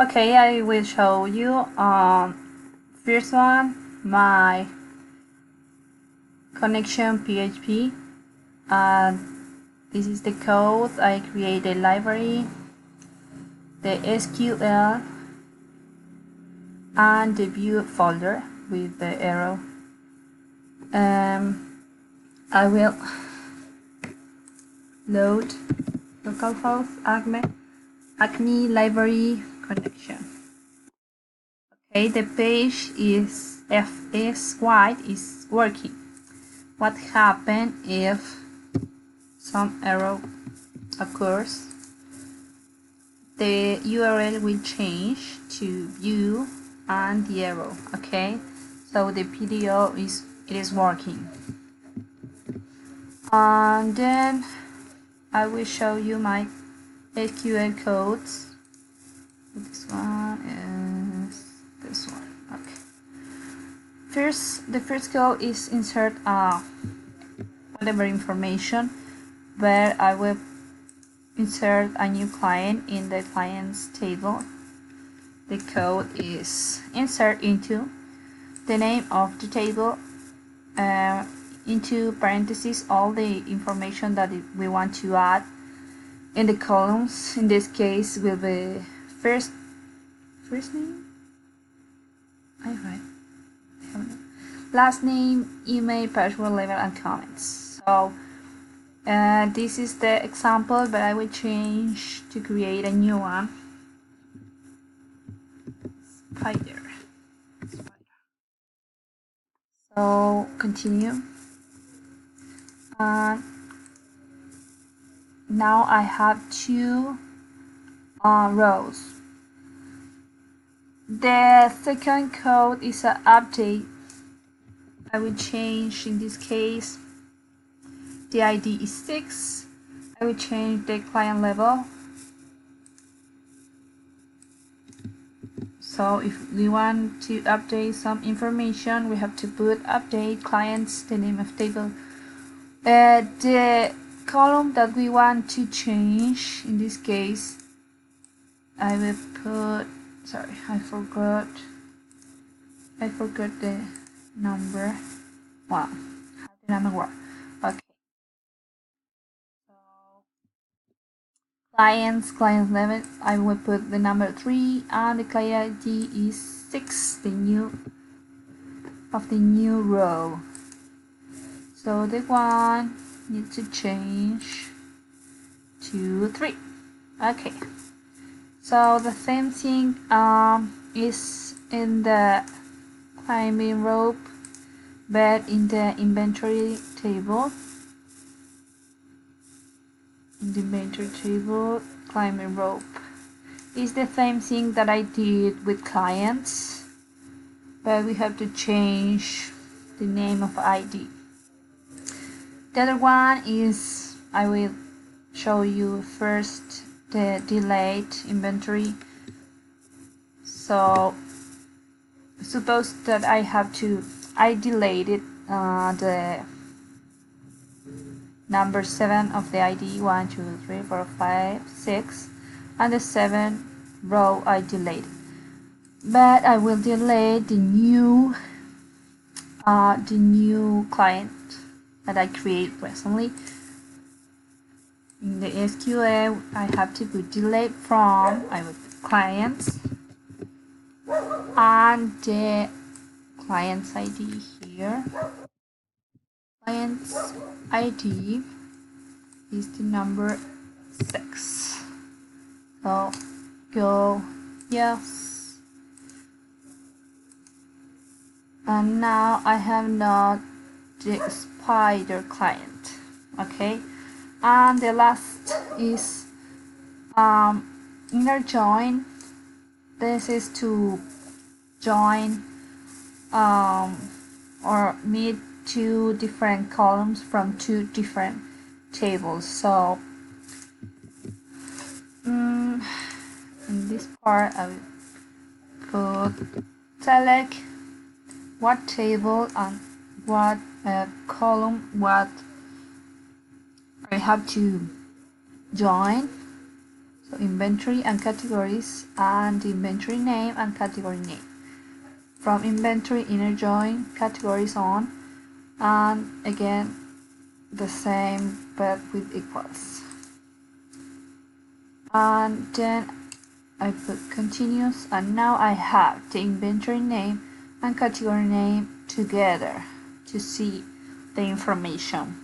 Okay, I will show you first one, my connection PHP. This is the code. I create a library, the SQL, and the view folder with the arrow. I will load localhost acme library connection. Okay, the page is fs white is working. What happens if some error occurs? The URL will change to view and the arrow. Okay, so the PDO is working. And then I will show you my SQL codes. This one is this one. Okay. The first code is insert whatever information, where I will insert a new client in the clients table. The code is insert into the name of the table, into parentheses all the information that we want to add in the columns. In this case will be first name, last name, email, password, level, and comments. So this is the example, but I will change to create a new one. Spider. So continue. Now I have two rows. The second code is an update. I will change, in this case, the ID is 6. I will change the client level. So if we want to update some information, we have to put update clients, the name of table. The column that we want to change, in this case, I will put, sorry, I forgot the number. Wow, the number one. Okay. So client level, I will put the number 3, and the client ID is 6, the new row. So the one needs to change to 3. Okay. So the same thing is in the climbing rope, but in the inventory table. In the inventory table, climbing rope is the same thing that I did with clients, but we have to change the name of ID. The other one is, I will show you first the delayed inventory. So suppose that I delayed the number 7 of the ID, 1, 2, 3, 4, 5, 6, and the 7th row I delayed. But I will delete the new client that I created recently. In the SQL, I have to put delete from, I will put clients, and the client's ID here. Client's ID is the number 6. So go yes. And now I have not the spider client. Okay. And the last is inner join. This is to join or meet two different columns from two different tables. So in this part I will put select what table and what column what I have to join. So inventory and categories, and the inventory name and category name. From inventory, inner join, categories on, and again the same but with equals. And then I put continuous, and now I have the inventory name and category name together to see the information.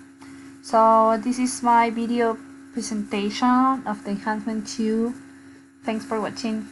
So this is my video presentation of the enhancement 2. Thanks for watching.